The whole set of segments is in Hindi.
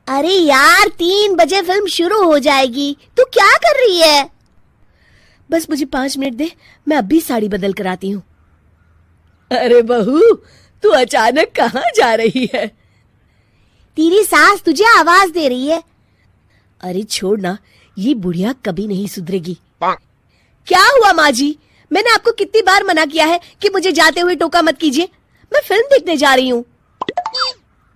अरे यार 3 बजे फिल्म शुरू हो जाएगी, तू क्या कर रही है? बस मुझे 5 मिनट दे, मैं अभी साड़ी बदल कर आती हूँ। अरे बहू, तू अचानक कहाँ जा रही है? तेरी सास तुझे आवाज दे रही है। अरे छोड़ ना, ये बुढ़िया कभी नहीं सुधरेगी। क्या हुआ माँ जी? मैंने आपको कितनी बार मना किया है कि मुझे जाते हुए टोका मत कीजिए। मैं फिल्म देखने जा रही हूँ।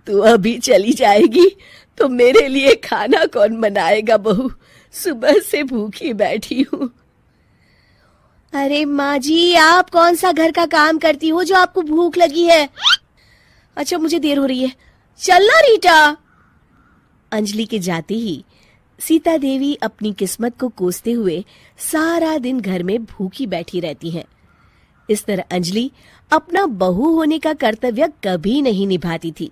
तू अभी चली जाएगी तो मेरे लिए खाना कौन बनाएगा बहू? सुबह से भूखी बैठी हूँ। अरे माँ जी, आप कौन सा घर का काम करती हो जो आपको भूख लगी है? अच्छा, मुझे देर हो रही है, चलना रीटा। अंजलि के जाते ही सीता देवी अपनी किस्मत को कोसते हुए सारा दिन घर में भूखी बैठी रहती है। इस तरह अंजलि अपना बहू होने का कर्तव्य कभी नहीं निभाती थी।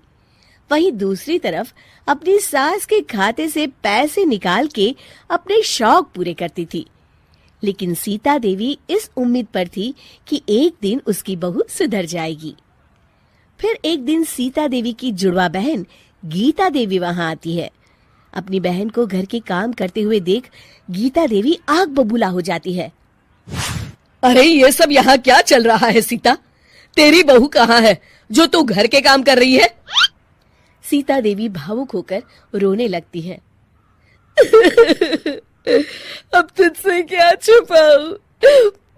वहीं दूसरी तरफ अपनी सास के खाते से पैसे निकाल के अपने शौक पूरे करती थी। लेकिन सीता देवी इस उम्मीद पर थी कि एक दिन उसकी बहू सुधर जाएगी। फिर एक दिन सीता देवी की जुड़वा बहन गीता देवी वहां आती है। अपनी बहन को घर के काम करते हुए देख गीता देवी आग बबूला हो जाती है। अरे ये सब यहाँ क्या चल रहा है सीता? तेरी बहू कहाँ है जो तू घर के काम कर रही है? सीता देवी भावुक होकर रोने लगती है। अब तुझसे क्या छुपाऊं?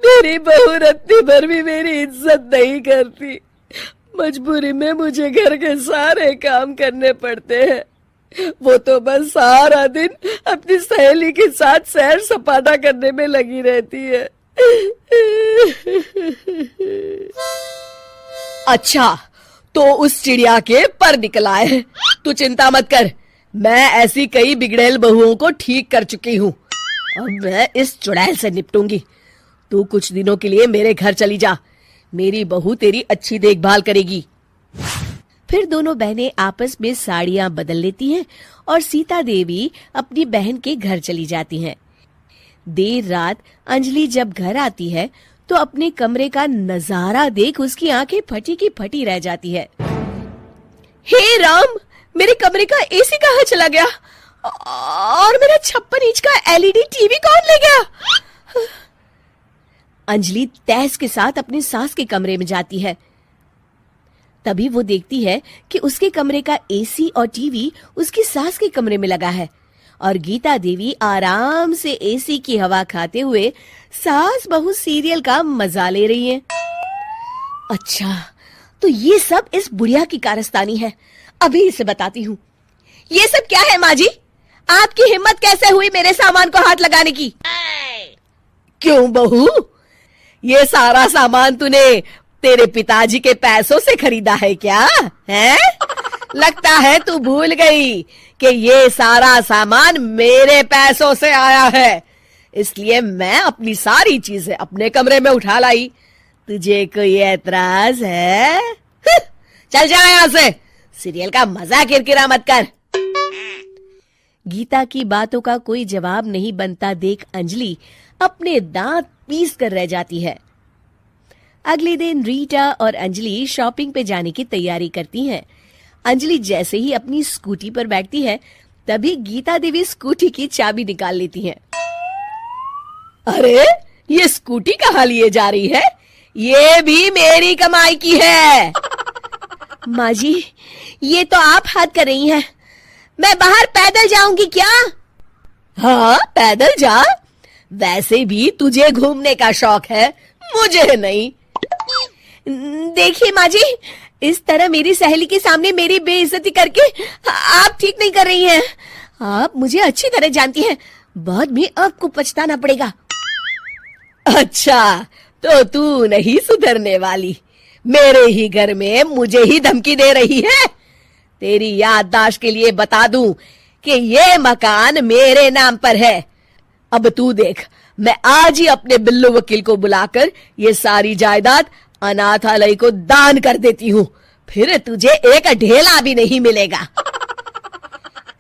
मेरी बहू रत्ती भर भी मेरी इज्जत नहीं करती। मजबूरी में मुझे घर के सारे काम करने पड़ते हैं। वो तो बस सारा दिन अपनी सहेली के साथ सैर सपाटा करने में लगी रहती है। अच्छा, तो उस चिड़िया के पर निकल आए। तू चिंता मत कर, मैं ऐसी कई बिगड़ैल बहुओं को ठीक कर चुकी हूँ। अब मैं इस चुड़ैल से निपटूंगी। तू कुछ दिनों के लिए मेरे घर चली जा, मेरी बहू तेरी अच्छी देखभाल करेगी। फिर दोनों बहनें आपस में साड़ियां बदल लेती हैं और सीता देवी अपनी बहन के घर चली जाती हैं। देर रात अंजलि जब घर आती है तो अपने कमरे का नजारा देख उसकी आंखें फटी की फटी रह जाती है। हे राम, मेरे कमरे का एसी कहाँ चला गया? और मेरा 56 इंच का एलईडी टीवी कौन ले गया? अंजलि तहस के साथ अपनी सास के कमरे में जाती है। तभी वो देखती है कि उसके कमरे का एसी और टीवी उसकी सास के कमरे में लगा है और गीता देवी आराम से एसी की हवा खाते हुए सास बहू सीरियल का मजा ले रही हैं। अच्छा, तो ये सब इस बुढ़िया की कारस्तानी है। अभी इसे बताती हूँ। ये सब क्या है माँ जी? आपकी हिम्मत कैसे हुई मेरे सामान को हाथ लगाने की? क्यों बहू, ये सारा सामान तूने तेरे पिताजी के पैसों से खरीदा है क्या? हैं? लगता है तू भूल गई कि ये सारा सामान मेरे पैसों से आया है, इसलिए मैं अपनी सारी चीजें अपने कमरे में उठा लाई। तुझे कोई एतराज है? चल जा यहाँ से, सीरियल का मजा किरकिरा मत कर। गीता की बातों का कोई जवाब नहीं बनता देख अंजलि अपने दांत पीस कर रह जाती है। अगले दिन रीटा और अंजलि शॉपिंग पे जाने की तैयारी करती हैं। अंजलि जैसे ही अपनी स्कूटी पर बैठती है तभी गीता देवी स्कूटी की चाबी निकाल लेती हैं। अरे, ये स्कूटी कहाँ लिए जा रही है? ये भी मेरी कमाई की है। माँ जी, ये तो आप हद कर रही हैं। मैं बाहर पैदल जाऊंगी क्या? हाँ, पैदल जा। वैसे भी तुझे घूमने का शौक है, मुझे नहीं। देखिए माँ जी, इस तरह मेरी सहेली के सामने मेरी बेइज्जती करके आप ठीक नहीं कर रही हैं। आप मुझे अच्छी तरह जानती हैं, बाद में आपको पछताना पड़ेगा। अच्छा, तो तू नहीं सुधरने वाली, मेरे ही घर में मुझे ही धमकी दे रही है। तेरी याददाश्त के लिए बता दूं कि ये मकान मेरे नाम पर है। अब तू देख, मैं आज ही अपने बिल्लू वकील को बुलाकर ये सारी जायदाद अनाथालय को दान कर देती हूँ, फिर तुझे एक ढेला भी नहीं मिलेगा।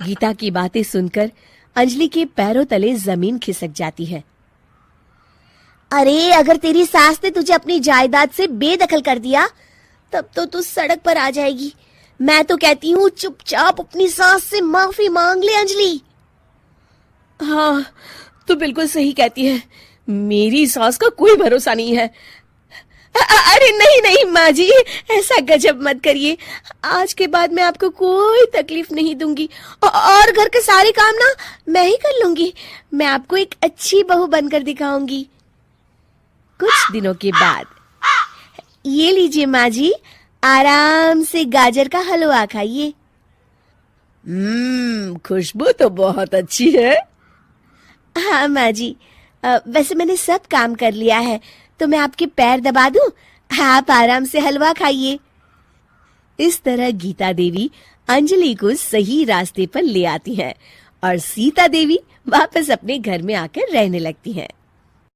गीता की बातें सुनकर अंजलि के पैरों तले जमीन खिसक जाती है। अरे, अगर तेरी सास ने तुझे अपनी जायदाद से बेदखल कर दिया तब तो तू सड़क पर आ जाएगी। मैं तो कहती हूँ चुपचाप अपनी सास से माफी मांग ले अंजलि। हाँ, तो बिल्कुल सही कहती है, मेरी सास का कोई भरोसा नहीं है। अरे नहीं नहीं माँ जी, ऐसा गजब मत करिए। आज के बाद मैं आपको कोई तकलीफ नहीं दूंगी और घर के सारे काम ना मैं ही कर लूंगी। मैं आपको एक अच्छी बहू बनकर दिखाऊंगी। कुछ दिनों के बाद, ये लीजिए माँ जी, आराम से गाजर का हलवा खाइए। खुशबू तो बहुत अच्छी है। हाँ माँ जी, वैसे मैंने सब काम कर लिया है, तो मैं आपके पैर दबा दूं, आप आराम से हलवा खाइए। इस तरह गीता देवी अंजलि को सही रास्ते पर ले आती हैं और सीता देवी वापस अपने घर में आकर रहने लगती हैं।